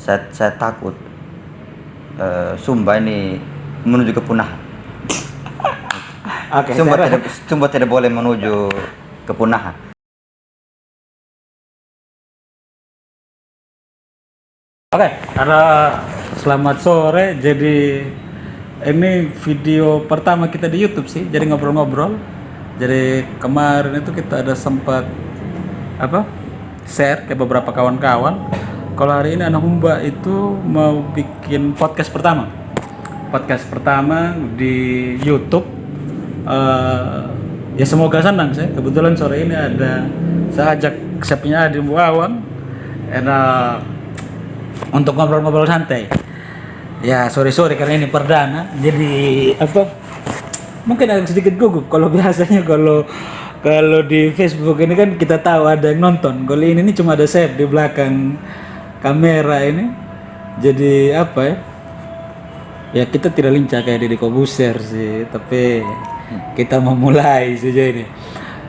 saya takut Sumba ini menuju ke Punahan. Oke, Sumba tidak boleh menuju ke Punahan. Oke, karena selamat sore. Jadi ini video pertama kita di YouTube sih. Jadi ngobrol-ngobrol. Jadi kemarin itu kita ada sempat share ke beberapa kawan-kawan. Kalau hari ini anak Humba itu mau bikin podcast pertama. Podcast pertama di YouTube. Ya semoga senang sih. Kebetulan sore ini saya ajak saya punya adik Bu Awang. Enak untuk ngobrol-ngobrol santai. Ya sorry karena ini perdana. Jadi mungkin agak sedikit gugup. Kalau biasanya kalau di Facebook ini kan kita tahu ada yang nonton. Kalau ini cuma ada saya di belakang kamera ini. Jadi ya kita tidak lincah kayak Deddy Kobuser sih, tapi kita mau mulai saja ini.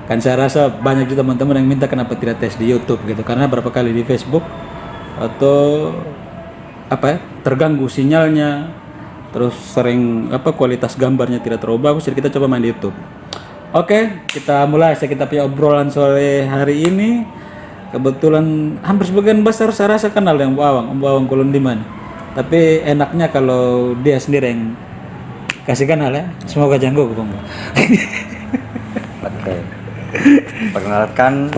Kan saya rasa banyak juga teman-teman yang minta kenapa tidak tes di YouTube gitu, karena berapa kali di Facebook atau terganggu sinyalnya, terus sering kualitas gambarnya tidak terlalu bagus, jadi kita coba main di YouTube. Oke, kita mulai. Kita punya obrolan sore hari ini. Kebetulan hampir sebagian besar saya rasa kenal yang Bu Awang Kulon di mana. Tapi enaknya kalau dia sendiri yang kasih kenal ya. Semoga jangan gugup, Bang. Oke. Perkenalkan,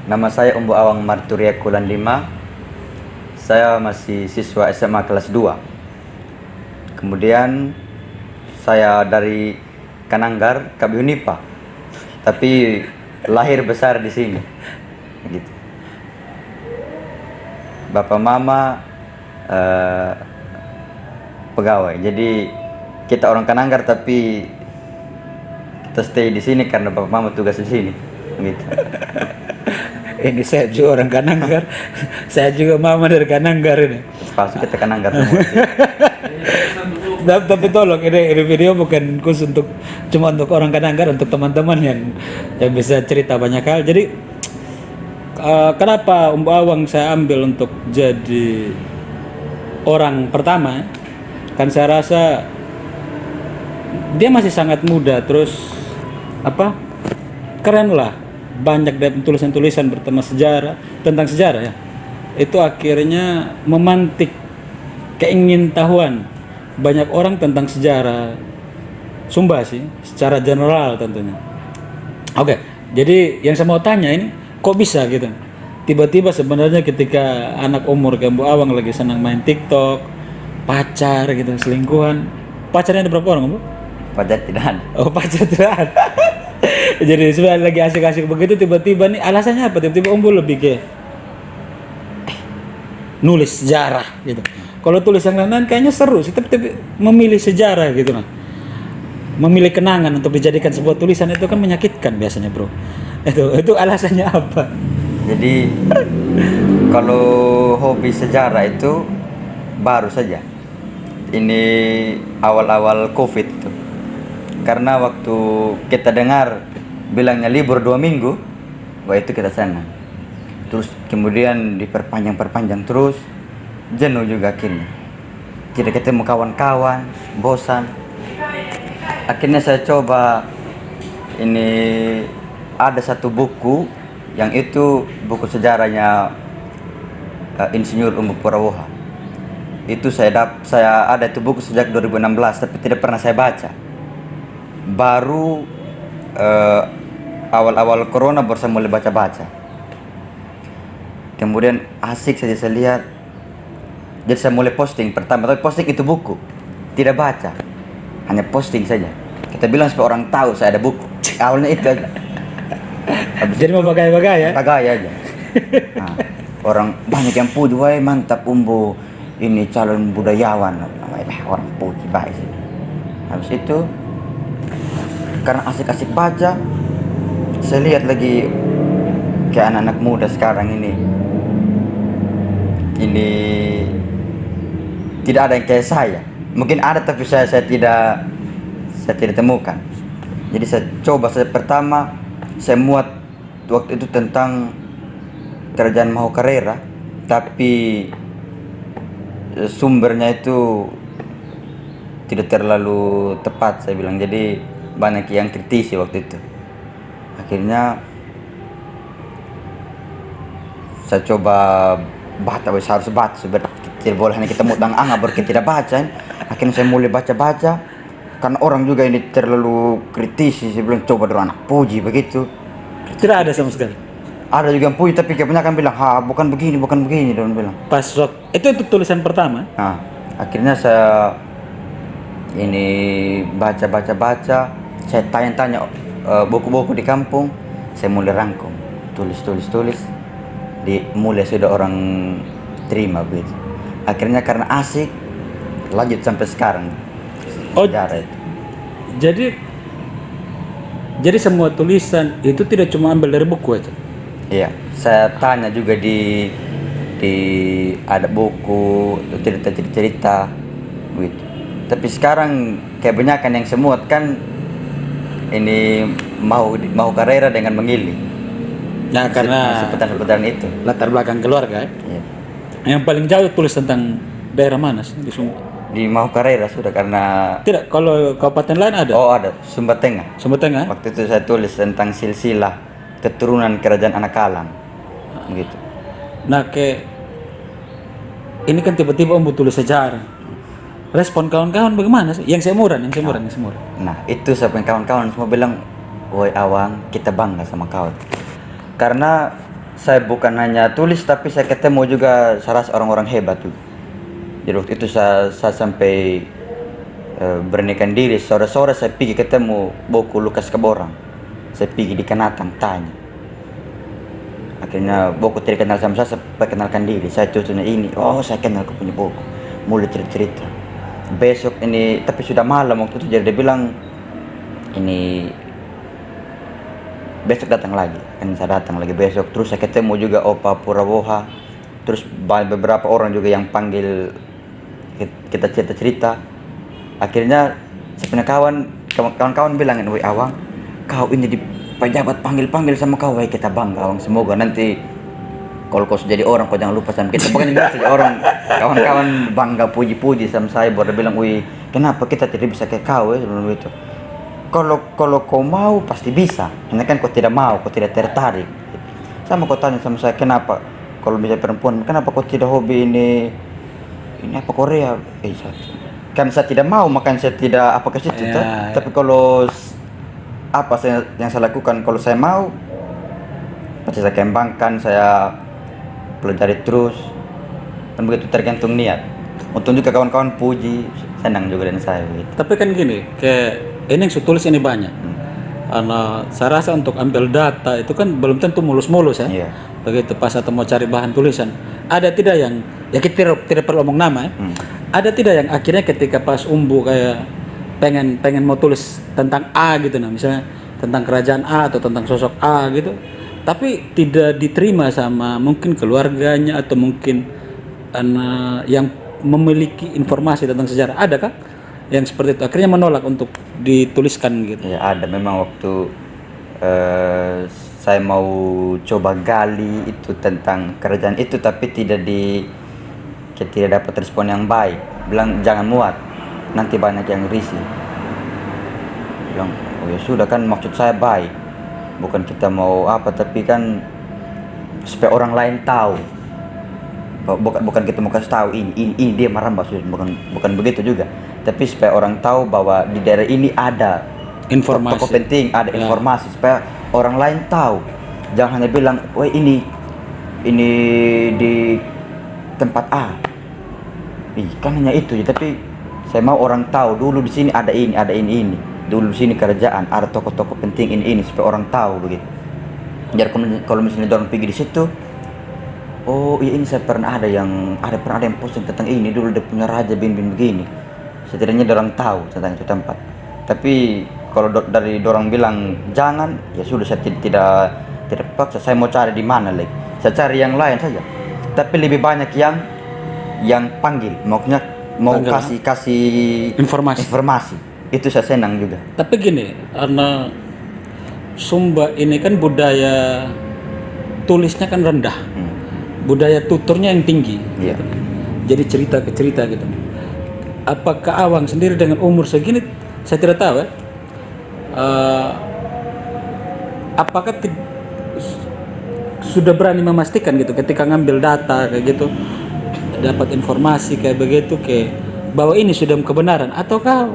nama saya Bu Awang Marturia Kulon 5. Saya masih siswa SMA kelas 2. Kemudian saya dari Kananggar, KB Unipa. Tapi lahir besar di sini. Gitu. Bapak mama pegawai. Jadi kita orang Kananggar tapi kita stay di sini karena bapak mama tugas di sini. Gitu. Ini saya juga orang Kananggar. Saya juga mama dari Kananggar ini. Palsu kita Kananggar semua. Tapi tolong ini video bukan khusus cuma untuk orang Kananggar, untuk teman-teman yang bisa cerita banyak hal. Jadi kenapa Bu Awang saya ambil untuk jadi orang pertama? Kan saya rasa dia masih sangat muda, terus keren lah. Banyak dari tulisan-tulisan tentang sejarah ya. Itu akhirnya memantik keingintahuan banyak orang tentang sejarah Sumba sih, secara general tentunya. Oke, jadi yang saya mau tanya ini, kok bisa gitu? Tiba-tiba sebenarnya ketika anak umur kayak Bu Awang lagi senang main TikTok, pacar gitu, selingkuhan. Pacarnya ada berapa orang, Bu? Pacar tidak ada. Oh, pacar tidak ada. Jadi sebenarnya lagi asik-asik begitu, tiba-tiba nih alasannya apa? Tiba-tiba Bu lebih ke nulis sejarah gitu. Kalau tulis yang lain kayaknya seru sih, tapi memilih sejarah gitu nah. Memilih kenangan untuk dijadikan sebuah tulisan itu kan menyakitkan biasanya, Bro. Itu alasannya apa? Jadi kalau hobi sejarah itu baru saja. Ini awal-awal Covid itu. Karena waktu kita dengar bilangnya libur 2 minggu, wah itu kita senang. Terus kemudian diperpanjang terus, jenuh juga akhirnya. Tidak ketemu kawan-kawan, bosan. Akhirnya saya coba, ini ada satu buku yang itu buku sejarahnya Insinyur Umbu Purawoha. Itu saya ada itu buku sejak 2016 tapi tidak pernah saya baca. Baru awal-awal corona baru saya mulai baca-baca. Kemudian asik saja saya lihat. Jadi saya mulai posting pertama, tapi posting itu buku, tidak baca, hanya posting saja. Kita bilang supaya orang tahu saya ada buku. Awalnya itu aja. Jadi mau bagai-bagai ya? Bagai aja. Nah, orang banyak yang puji, wah mantap Umbu, ini calon budayawan. Orang puji baik sih. Habis itu karena asik-asik baca, saya lihat lagi kayak anak-anak muda sekarang ini tidak ada yang kayak saya. Mungkin ada tapi saya tidak temukan. Jadi saya coba, pertama saya muat waktu itu tentang kerajaan Mahukarera, tapi sumbernya itu tidak terlalu tepat saya bilang, jadi banyak yang kritisi waktu itu. Akhirnya saya coba baca, harus baca, tidak boleh hanya kita mutang anga baru kita tidak baca. Akhirnya saya mulai baca karena orang juga ini terlalu kritisi. Saya bilang coba dong anak puji begitu. Tidak ada sama sekali. Ada juga yang puji tapi kebanyakan bilang bukan begini dan bilang. Pas itu tulisan pertama. Nah, akhirnya saya ini baca. Saya tanya buku-buku di kampung. Saya mulai rangkum, tulis. Mulai sudah orang terima begitu. Akhirnya karena asik lanjut sampai sekarang. Sejarah itu. Jadi semua tulisan itu tidak cuma ambil dari buku aja. Iya, saya tanya juga di ada buku, cerita begitu. Tapi sekarang kebanyakan yang semut kan ini mau karera dengan memilih. Nah, karena seputar itu. Latar belakang keluarga ya. Iya. Yang paling jauh tulis tentang daerah mana sih di Sumba? Di Mahukarera sudah karena Tidak, kalau kabupaten lain ada? Oh, ada Sumba Tengah. Sumba Tengah? Waktu itu saya tulis tentang silsilah keturunan kerajaan Anakalang. Begitu. Nah, ini kan tiba-tiba Om tulis sejarah. Respon kawan-kawan bagaimana sih? Yang seumuran. Nah, itu sampai kawan-kawan semua bilang, "Woi Awang, kita bangga sama kau." Karena saya bukan hanya tulis tapi saya ketemu juga saras orang-orang hebat juga. Jadi waktu itu saya sampai beranikan diri sore-sore saya pergi ketemu Boku Lukas Kaborang. Saya pergi di Kanatang tanya. Akhirnya Boku tidak kenal sama saya perkenalkan diri. Saya contohnya ini, saya kenal kau punya Boku. Mulai cerita. Besok ini, tapi sudah malam waktu itu, jadi dia bilang ini besok datang lagi. Kan saya datang lagi besok, terus saya ketemu juga Opa Purawoha, terus beberapa orang juga yang panggil kita cerita. Akhirnya saya punya kawan-kawan bilang, "Woi Awang, kau ini di pejabat panggil sama kau, woi kita bangga Awang, semoga nanti kalau kau jadi orang kau jangan lupa sama kita." Pokoknya jadi orang kawan-kawan bangga puji sama saya, baru bilang, "Woi, kenapa kita tidak bisa kayak kau ya?" Sebelum itu. Kalau kau mau pasti bisa. Hanya kan kau tidak mau, kau tidak tertarik. Sama kau tanya sama saya, "Kenapa kalau bisa perempuan, kenapa kau tidak hobi ini apa Korea?" Kan saya tidak mau, makanya saya tidak apa ke situ. Ya. Tapi kalau yang saya lakukan, kalau saya mau pasti saya kembangkan, saya pelajari terus. Dan begitu tergantung niat. Untung juga kawan-kawan puji, senang juga dengan saya gitu. Tapi kan gini, kayak ini yang saya tulis ini banyak. Karena saya rasa untuk ambil data itu kan belum tentu mulus-mulus ya. Iya. Begitu pas atau mau cari bahan tulisan, ada tidak yang ya kita tidak perlu omong nama ya. Ada tidak yang akhirnya ketika pas Umbu kayak pengen mau tulis tentang A gitu, nah misalnya tentang kerajaan A atau tentang sosok A gitu, tapi tidak diterima sama mungkin keluarganya atau mungkin yang memiliki informasi tentang sejarah, adakah yang seperti itu akhirnya menolak untuk dituliskan gitu? Ya ada, memang waktu saya mau coba gali itu tentang kerajaan itu tapi tidak dapat respon yang baik. Bilang jangan muat, nanti banyak yang risih. Bilang, "Oh ya sudah, kan maksud saya baik, bukan kita mau apa, tapi kan supaya orang lain tahu. Bukan kita mau kasih tahu ini dia merambah, bukan begitu juga. Tapi supaya orang tahu bahwa di daerah ini ada Informasi. tokoh penting, ada informasi supaya orang lain tahu. Jangan hanya bilang, "Woi ini di tempat A." Kan hanya itu, tapi saya mau orang tahu dulu di sini ada ini. Dulu di sini kerajaan, ada tokoh-tokoh penting ini supaya orang tahu begitu. Jadi kalau misalnya orang pergi di situ, "Oh iya, ini saya pernah ada yang posting tentang ini, dulu dia punya raja bin begini." Setidaknya orang tahu tentang itu tempat. Tapi kalau dari orang bilang jangan, ya sudah, saya tidak paksa. Saya mau cari di mana lagi, saya cari yang lain saja. Tapi lebih banyak yang panggil, maksudnya mau kasih informasi. Itu saya senang juga. Tapi gini, karena Sumba ini kan budaya tulisnya kan rendah, budaya tuturnya yang tinggi. Iya. jadi cerita ke cerita gitu. Apakah Awang sendiri dengan umur segini, saya tidak tahu ya. Apakah sudah berani memastikan gitu ketika ngambil data kayak gitu, dapat informasi kayak begitu bahwa ini sudah kebenaran, ataukah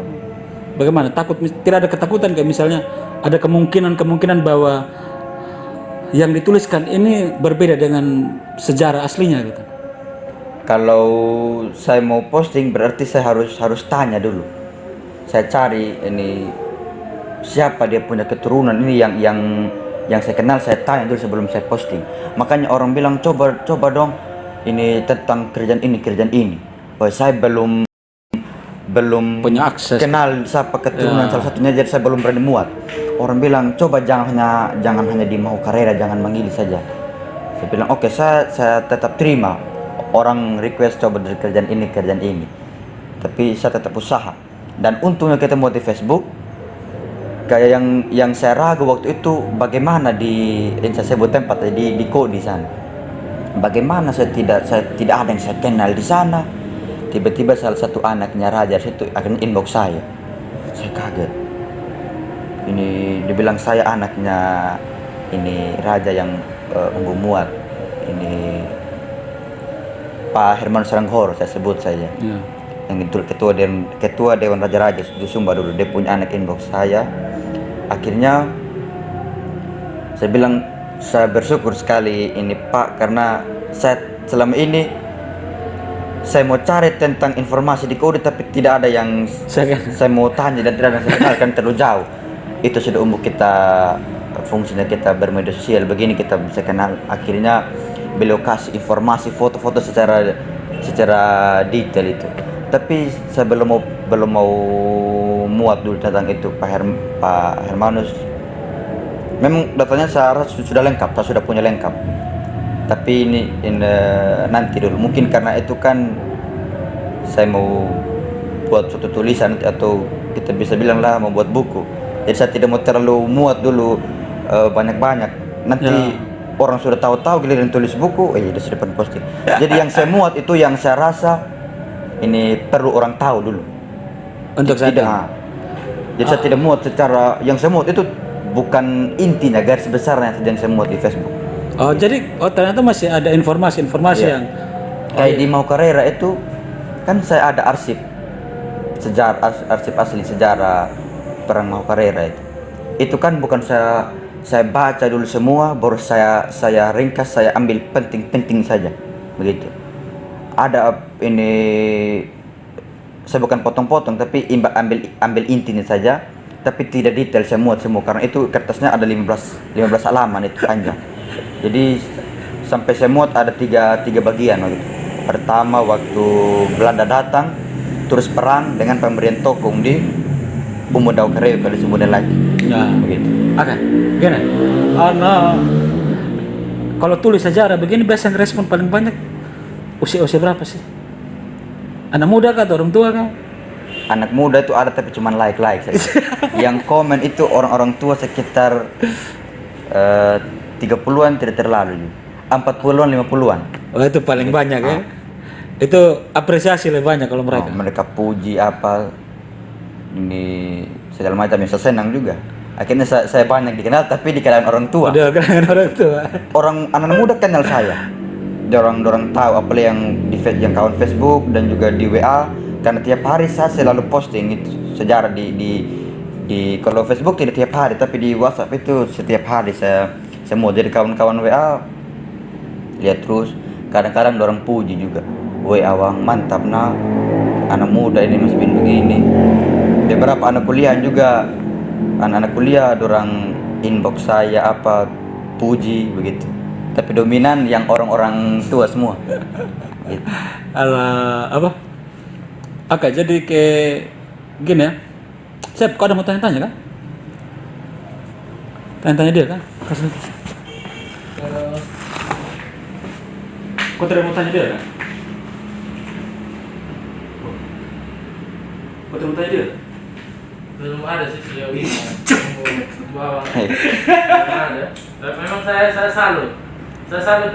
bagaimana? Takut, tidak ada ketakutan kayak misalnya ada kemungkinan bahwa yang dituliskan ini berbeda dengan sejarah aslinya gitu. Kalau saya mau posting berarti saya harus tanya dulu. Saya cari ini siapa dia punya keturunan ini yang saya kenal, saya tanya dulu sebelum saya posting. Makanya orang bilang coba dong ini tentang kerjaan ini. Oh, saya belum Punya akses. kenal siapa keturunan salah satunya, jadi saya belum berani muat. Orang bilang coba jangan hanya di Mau Karera, jangan mengili saja. Saya bilang oke, saya tetap terima orang request coba dari kerjaan ini, tapi saya tetap usaha. Dan untungnya ketemu di Facebook, kayak yang saya ragu waktu itu bagaimana saya sebut tempat di Kodi sana. Bagaimana saya tidak ada yang saya kenal di sana. Tiba-tiba salah satu anaknya raja situ akhirnya inbox saya kaget. Ini dibilang saya anaknya ini raja yang Umbu Muat, ini Pak Herman Saranghoro saya sebut saja. Yang itu ketua Dewan Raja-Raja di Sumba dulu, dia punya anak inbox saya. Akhirnya saya bilang saya bersyukur sekali ini Pak, karena saya selama ini saya mau cari tentang informasi di Kodi tapi tidak ada yang saya mau tanya dan tidak ada yang saya kenal, kan terlalu jauh. Itu sudah umur kita, fungsinya kita bermedia sosial begini kita bisa kenal. Akhirnya beliau kasih informasi foto-foto secara detail itu. Tapi saya belum mau muat dulu tentang itu Pak Hermanus. Memang datanya saya sudah lengkap, saya sudah punya lengkap. Tapi ini nanti dulu. Mungkin karena itu kan saya mau buat suatu tulisan atau kita bisa bilang lah mau buat buku. Jadi saya tidak mau terlalu muat dulu banyak-banyak. Nanti orang sudah tahu giliran tulis buku, dia sudah pernah posting. Jadi yang saya muat itu yang saya rasa ini perlu orang tahu dulu. Untuk saya tidak. Jadi saya tidak muat secara yang saya muat itu bukan intinya, garis besarnya yang saya muat di Facebook. Jadi ternyata masih ada informasi yang kayak di Mau Karera itu kan saya ada arsip asli sejarah perang Mau Karera itu kan bukan saya baca dulu semua baru saya ringkas, saya ambil penting saja begitu. Ada ini saya bukan potong-potong tapi ambil intinya saja, tapi tidak detail saya muat semua karena itu kertasnya ada 15 halaman itu panjang. Jadi sampai saya muat ada tiga bagian gitu. Pertama waktu Belanda datang terus perang dengan pemberian Tokong di Umudau Kareu kali sebulan lagi. Ya Begitu. Oke. Gini. Kalau tulis sejarah begini biasanya respon paling banyak usia berapa sih? Anak muda kah atau orang tua kah? Anak muda itu ada tapi cuma like saja. Yang komen itu orang-orang tua sekitar 30-an tidak terlalu. 40-an 50-an. Oh, itu paling banyak ya. Itu apresiasi lebih banyak kalau mereka. Mereka puji apa ini segala macam, yang saya senang juga. Akhirnya saya banyak dikenal tapi di kalangan orang tua. Udah kalangan orang tua. Orang anak muda kenal saya. Orang tahu apa yang kawan Facebook dan juga di WA, karena tiap hari saya selalu posting itu sejarah di kalau Facebook tidak tiap hari tapi di WhatsApp itu setiap hari saya mau. Jadi kawan-kawan WA lihat terus, kadang-kadang orang puji juga, woi Awang mantap nah, anak muda ini masih begini. Beberapa anak kuliah juga, anak-anak kuliah orang inbox saya apa puji begitu, tapi dominan yang orang-orang tua semua gitu. Oke, jadi kayak gini ya. Sep, kau ada mau tanya-tanya kan? Tanya-tanya dia kan? Kasih. Kau tidak mau tanya dia kan? Kau tidak mau tanya dia? Belum ada sih sejauh ini. Belum ada. Tapi memang saya salut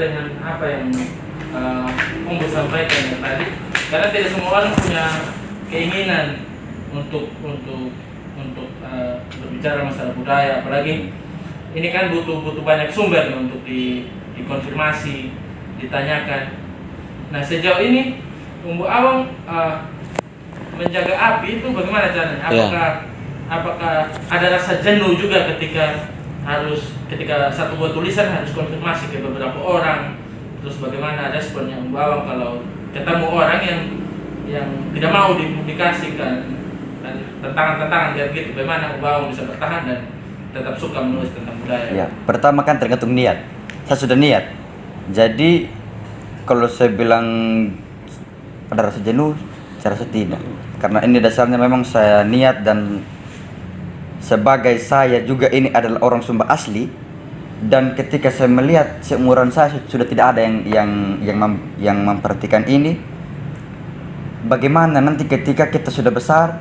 dengan apa yang Umbu sampaikan tadi. karena tidak semua orang punya keinginan untuk berbicara masalah budaya, apalagi ini kan butuh banyak sumber nih untuk dikonfirmasi, ditanyakan. Nah, sejauh ini Umbu Awang menjaga api itu bagaimana caranya? Apakah ada rasa jenuh juga ketika satu buah tulisan harus konfirmasi ke beberapa orang? Terus bagaimana responnya Umbu Awang kalau ketemu orang yang tidak mau dipublikasikan dan tantangan kayak gitu? Bagaimana Umbu Awang bisa bertahan dan tetap suka menulis tentang budaya? Ya, pertama kan tergantung niat. Saya sudah niat. Jadi kalau saya bilang ada rasa jenuh, saya rasa tidak. Karena ini dasarnya memang saya niat, dan sebagai saya juga ini adalah orang Sumba asli, dan ketika saya melihat seumuran saya sudah tidak ada yang memperhatikan ini. Bagaimana nanti ketika kita sudah besar,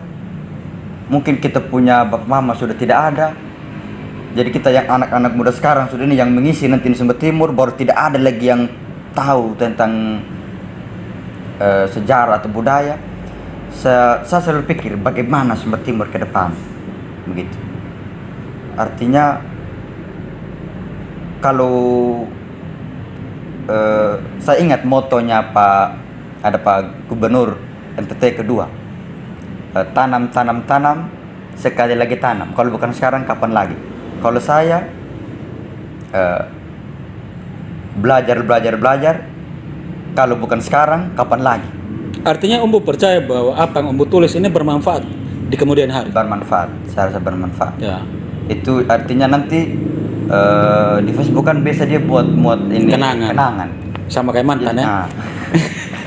mungkin kita punya bapak mama sudah tidak ada. Jadi kita yang anak-anak muda sekarang sudah ini yang mengisi nanti di Sumba Timur, baru tidak ada lagi yang tahu tentang sejarah atau budaya. Saya selalu pikir bagaimana Sumba Timur ke depan, begitu. Artinya kalau saya ingat motonya Pak Gubernur NTT kedua, tanam, sekali lagi tanam. Kalau bukan sekarang, kapan lagi? Kalau saya belajar. Kalau bukan sekarang, kapan lagi? Artinya Umbu percaya bahwa apa yang Umbu tulis ini bermanfaat di kemudian hari. Bermanfaat, saya rasa bermanfaat. Ya. Itu artinya nanti di Facebook kan biasa dia muat ini kenangan. Sama kayak mantan ya. Nah,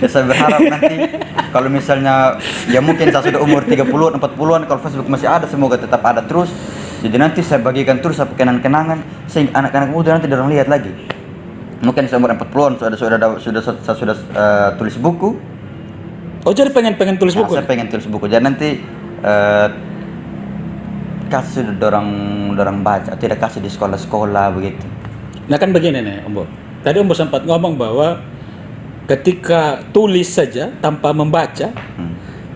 ya saya berharap nanti kalau misalnya ya mungkin saya sudah umur 30-an, 40-an, kalau Facebook masih ada, semoga tetap ada terus. Jadi nanti saya bagikan terus apa kenangan-kenangan sehingga anak-anak muda nanti orang lihat lagi. Mungkin saya umur 40-an sudah tulis buku. Oh, jadi pengen tulis buku? Saya pengen tulis buku. Jadi nanti kasih dorang baca, tidak kasih di sekolah-sekolah begitu. Nah kan begini nih Umbu. Tadi Umbu sempat ngomong bahwa ketika tulis saja tanpa membaca,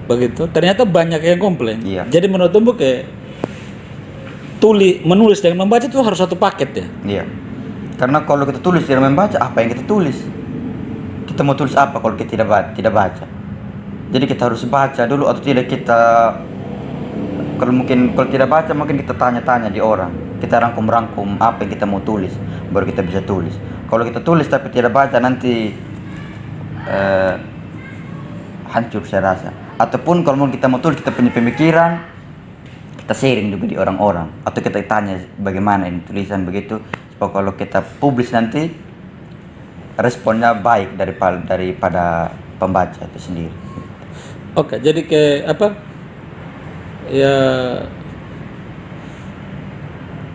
begitu, ternyata banyak yang komplain. Iya. Jadi menurut Umbu kayak menulis dengan membaca itu harus satu paket ya? Iya. Karena kalau kita tulis tidak membaca, apa yang kita tulis? Kita mau tulis apa kalau kita tidak baca? Jadi kita harus baca dulu, atau tidak kita kalau tidak baca mungkin kita tanya-tanya di orang. Kita rangkum apa yang kita mau tulis, baru kita bisa tulis. Kalau kita tulis tapi tidak baca, nanti hancur saya rasa. Ataupun kalau kita mau tulis, kita punya pemikiran, kita sharing juga di orang-orang, atau kita tanya bagaimana ini tulisan begitu. Supaya kalau kita publis nanti responnya baik daripada pembaca itu sendiri. Oke, jadi kayak apa? Ya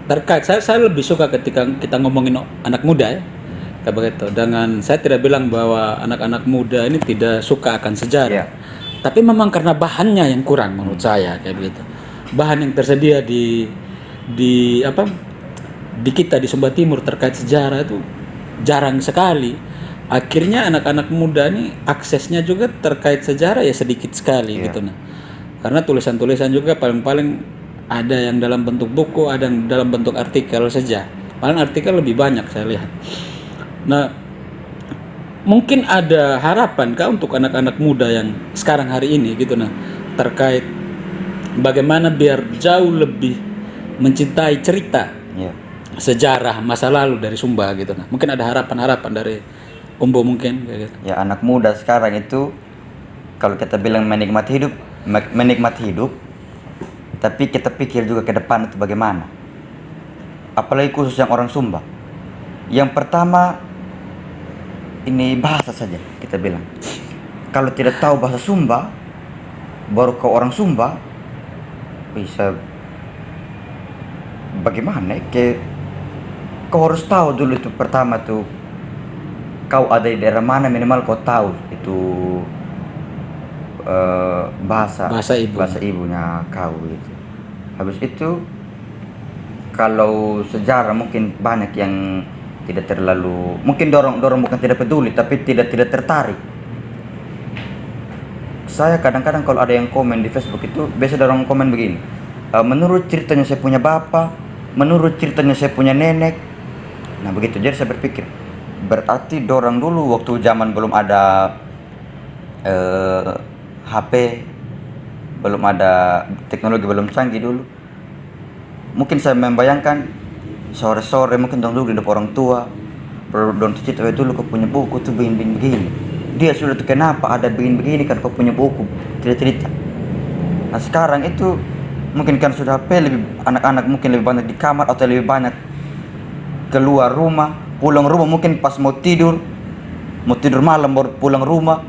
terkait saya lebih suka ketika kita ngomongin anak muda ya, kayak begitu. Dengan saya tidak bilang bahwa anak-anak muda ini tidak suka akan sejarah, tapi memang karena bahannya yang kurang menurut saya kayak begitu. Bahan yang tersedia di kita di Sumba Timur terkait sejarah itu jarang sekali. Akhirnya anak-anak muda ini aksesnya juga terkait sejarah ya sedikit sekali gitu nah. Karena tulisan-tulisan juga paling-paling ada yang dalam bentuk buku, ada yang dalam bentuk artikel saja. Paling artikel lebih banyak saya lihat. Nah, mungkin ada harapan kah untuk anak-anak muda yang sekarang hari ini gitu nah, terkait bagaimana biar jauh lebih mencintai cerita sejarah masa lalu dari Sumba gitu nah. Mungkin ada harapan-harapan dari Umbu mungkin kayak gitu. Ya, anak muda sekarang itu kalau kita bilang menikmati hidup, tapi kita pikir juga ke depan itu bagaimana. Apalagi khusus yang orang Sumba. Yang pertama, ini bahasa saja kita bilang. Kalau tidak tahu bahasa Sumba, baru ke orang Sumba, bisa bagaimana? Kau harus tahu dulu itu pertama tuh. Kau ada di daerah mana, minimal kau tahu itu bahasa ibunya kau gitu. Habis itu kalau sejarah mungkin banyak yang tidak terlalu, mungkin dorong bukan tidak peduli, tapi tidak tertarik. saya kadang-kadang kalau ada yang komen di Facebook itu biasa ada orang komen begini. Menurut ceritanya saya punya bapak, menurut ceritanya saya punya nenek. Nah begitu, jadi saya berpikir berarti dorang dulu waktu zaman belum ada HP, belum ada teknologi, belum canggih dulu. Mungkin saya membayangkan sore-sore mungkin dulu di depan orang tua, dorang cerita dulu kau punya buku tuh begini. Dia sudah tuh kenapa ada begini kan kau punya buku cerita. Nah sekarang itu mungkin kan sudah HP, lebih anak-anak mungkin lebih banyak di kamar atau lebih banyak keluar rumah, pulang rumah mungkin pas mau tidur malam baru pulang rumah.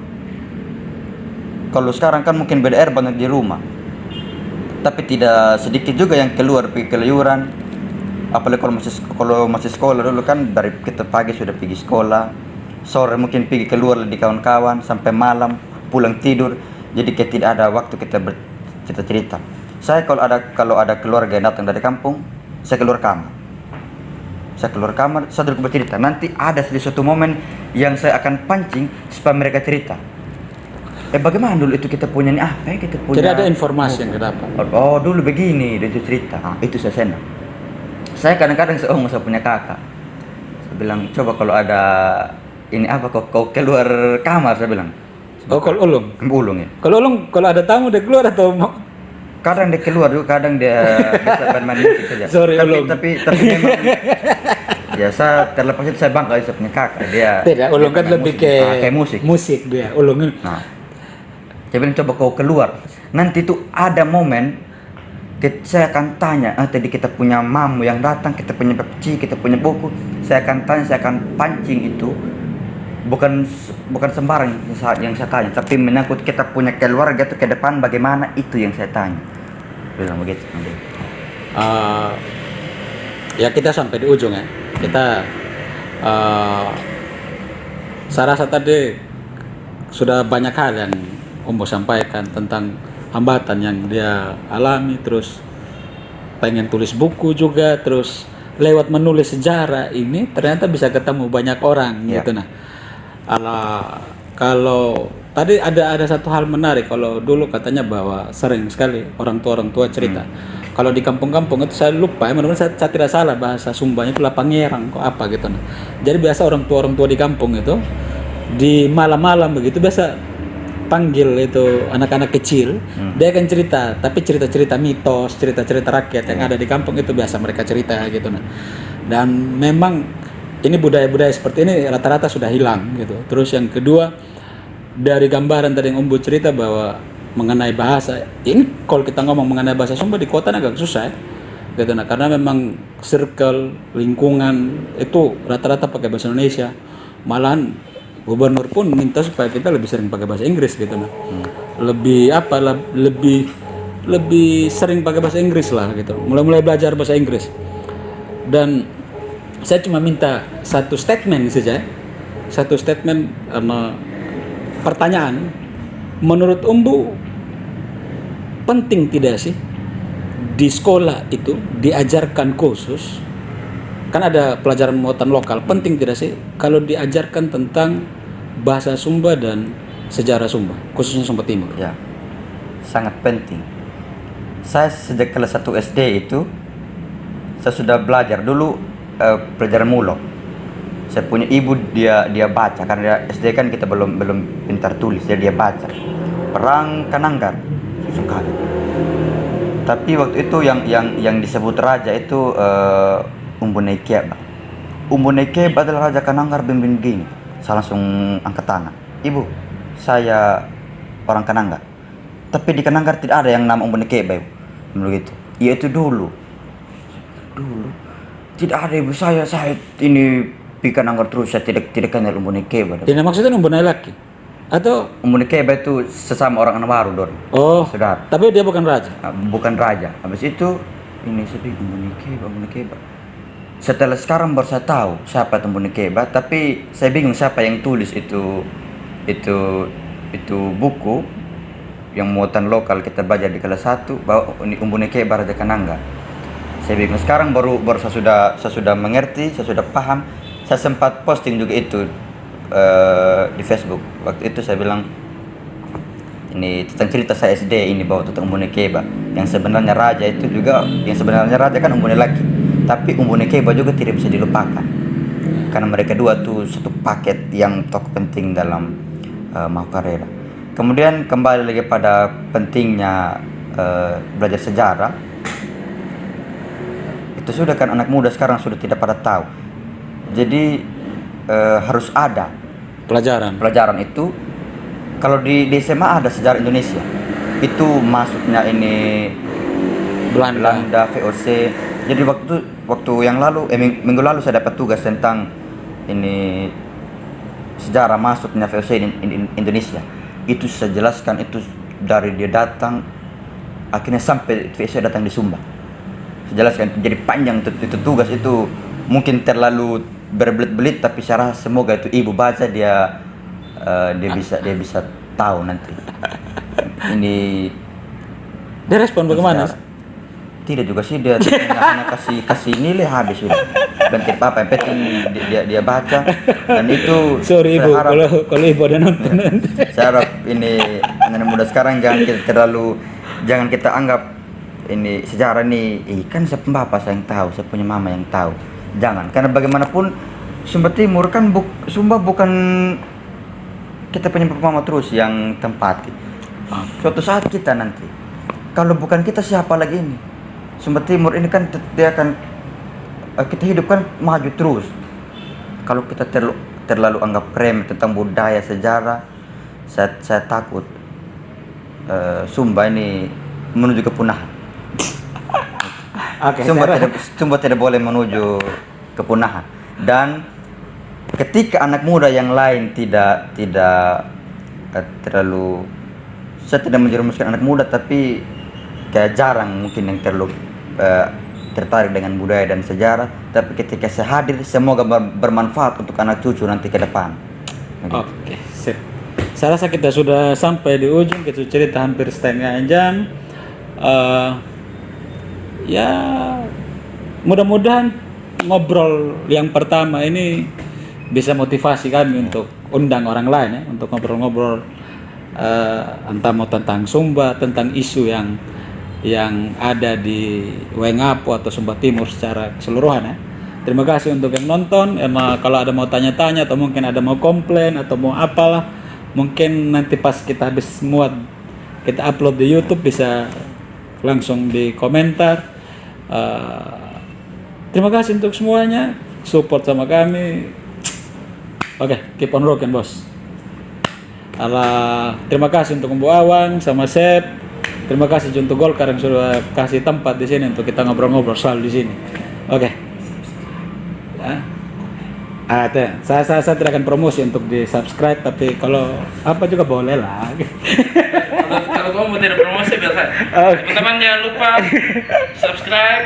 Kalau sekarang kan mungkin BDR banyak di rumah, tapi tidak sedikit juga yang keluar pergi keluyuran. Apalagi kalau masih sekolah dulu kan dari kita pagi sudah pergi sekolah, sore mungkin pergi keluar di kawan-kawan sampai malam pulang tidur. Jadi kita tidak ada waktu kita bercerita-cerita. Saya kalau ada keluarga yang datang dari kampung, saya keluar kamar, saya duduk bercerita. Nanti ada di suatu momen yang saya akan pancing supaya mereka cerita. Bagaimana dulu itu kita punya nih apa ya, kita punya. Jadi ada informasi yang kedapat. Oh dulu begini, dia cerita. Itu saya senang. Saya kadang-kadang saya punya kakak. Saya bilang coba kalau ada ini apa kau keluar kamar, saya bilang. Oh kalau ulung? Ulung ya. Kalau ulung kalau ada tamu dia keluar atau mau? Kadang dia keluar juga, kadang dia bisa bermain musik saja. Sorry, ulung. Tapi memang biasa terlepas itu saya bangga saya punya kakak. Dia tidak, ulung kan lebih kayak musik. Musik dia, ulung. Nah, saya bilang coba kau keluar. Nanti tuh ada momen saya akan tanya, tadi kita punya mamu yang datang, kita punya pepci, kita punya buku. Saya akan tanya, saya akan pancing itu. Bukan sembarang yang saya tanya, tapi menyangkut kita punya keluarga itu ke depan bagaimana, itu yang saya tanya. Bilang begitu. Ya kita sampai di ujung ya. Kita saya rasa tadi sudah banyak hal yang Umbo sampaikan tentang hambatan yang dia alami, terus pengen tulis buku juga, terus lewat menulis sejarah ini ternyata bisa ketemu banyak orang gitu. Nah, kalau tadi ada satu hal menarik, kalau dulu katanya bahwa sering sekali orang tua cerita. Kalau di kampung-kampung itu saya lupa, saya tidak salah bahasa Sumbanya itu Pangerang kok apa gitu. Nah, jadi biasa orang tua di kampung itu di malam-malam begitu biasa panggil itu anak-anak kecil, dia akan cerita, tapi cerita-cerita mitos, cerita-cerita rakyat yang ada di kampung itu biasa mereka cerita gitu. Nah, dan memang ini budaya-budaya seperti ini rata-rata sudah hilang gitu. Terus yang kedua, dari gambaran tadi yang Umbu cerita bahwa mengenai bahasa, ini kalau kita ngomong mengenai bahasa Sumba di kota agak susah ya, gitu. Nah, karena memang circle lingkungan itu rata-rata pakai bahasa Indonesia, malahan gubernur pun minta supaya kita lebih sering pakai bahasa Inggris gitu. Nah, lebih sering pakai bahasa Inggris lah gitu, mulai belajar bahasa Inggris. Dan saya cuma minta satu statement saja, pertanyaan, menurut Umbu penting tidak sih di sekolah itu diajarkan khusus, kan ada pelajaran muatan lokal, penting tidak sih kalau diajarkan tentang bahasa Sumba dan sejarah Sumba, khususnya Sumba Timur? Ya, sangat penting. Saya sejak kelas 1 SD itu saya sudah belajar dulu pelajaran mulok. Saya punya ibu dia baca, karena SD kan kita belum pintar tulis, jadi dia baca Perang Kananggar, langsung kaget. Tapi waktu itu yang disebut raja itu Umbu Nekeba. Umbu Nekeba adalah Raja Kananggar Bimbing gini. Saya langsung angkat tangan. Ibu, saya orang Kananggar. Tapi di Kananggar tidak ada yang nama Umbu Nekeba, Ibu. Begitu. Ya itu dulu. Tidak ada, Ibu. Saya ini di Kananggar terus, saya tidak kenal Umbu Nekeba. Tidak, maksudnya Umbu laki atau Umbu Nekeba itu sesama orang Anwaru, Dor. Oh, saudara. Tapi dia bukan raja. Bukan raja. Habis itu ini sedih Umbu Nekeba. Setelah sekarang baru saya tahu siapa Umbu Nekeba, tapi saya bingung siapa yang tulis itu buku yang muatan lokal kita belajar di kelas 1 bahwa Umbu Nekeba Raja Kananggar. Saya bingung. Sekarang baru saya sudah mengerti, saya sudah paham. Saya sempat posting juga itu di Facebook. Waktu itu saya bilang ini tentang cerita saya SD ini bahwa tentang Umbune Keba. Yang sebenarnya raja itu juga, yang sebenarnya raja kan Umbune laki. Tapi Umbune Keba juga tidak bisa dilupakan. Karena mereka dua tuh satu paket yang tokoh penting dalam Mahukarela. Kemudian kembali lagi pada pentingnya belajar sejarah. Itu sudah kan anak muda sekarang sudah tidak pada tahu. Jadi harus ada pelajaran itu. Kalau di SMA ada sejarah Indonesia. Itu masuknya ini Belanda, VOC. Jadi waktu yang lalu minggu lalu saya dapat tugas tentang ini sejarah masuknya VOC di Indonesia. Itu saya jelaskan itu dari dia datang akhirnya sampai VOC datang di Sumba. Saya jelaskan jadi panjang itu tugas itu, mungkin terlalu berbelit-belit, tapi saya rasa semoga itu ibu baca dia bisa tahu nanti. Ini Dia respon bagaimana? Tidak juga sih, dia hanya kasih nilai habis sudah. Dan tidak apa, yang penting dia baca. Dan itu Sorry ibu, kalau ibu ada nonton nanti. Saya harap ini anak muda sekarang jangan kita anggap ini sejarah ini kan saya bapak saya yang tahu, saya punya mama yang tahu. Jangan, karena bagaimanapun Sumba Timur kan Sumba bukan kita punya mama terus yang tempati. Suatu saat kita nanti, kalau bukan kita siapa lagi ini? Sumba Timur ini kan dia akan kita hidup kan maju terus. Kalau kita terlalu anggap remeh tentang budaya sejarah, saya takut Sumba ini menuju kepunahan. Sumba tidak boleh menuju kepunahan. Dan ketika anak muda yang lain tidak terlalu, saya tidak menjerumuskan anak muda, tapi kayak jarang mungkin yang terlalu tertarik dengan budaya dan sejarah, tapi ketika saya hadir semoga bermanfaat untuk anak cucu nanti ke depan. Oke, sip. Saya rasa kita sudah sampai di ujung, kita cerita hampir setengah jam. Ya mudah-mudahan ngobrol yang pertama ini bisa motivasi kami untuk undang orang lain ya, untuk ngobrol-ngobrol entah mau tentang Sumba, tentang isu yang ada di Wengapu atau Sumba Timur secara keseluruhan ya. Terima kasih untuk yang nonton. Kalau ada mau tanya-tanya atau mungkin ada mau komplain atau mau apalah, mungkin nanti pas kita habis muat kita upload di YouTube bisa langsung di komentar. Terima kasih untuk semuanya, support sama kami. Oke, keep on rocking bos. Terima kasih untuk Mbu Awang sama Sep. Terima kasih untuk Golkar yang sudah kasih tempat di sini untuk kita ngobrol-ngobrol selalu di sini. Oke. Ya. Saya tidak akan promosi untuk di subscribe, tapi kalau apa juga boleh lah. Kalau kamu tidak promosi biasa. Teman-teman jangan lupa subscribe,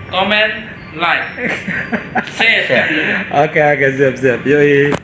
comment, like, share. Oke, siap. Yoi.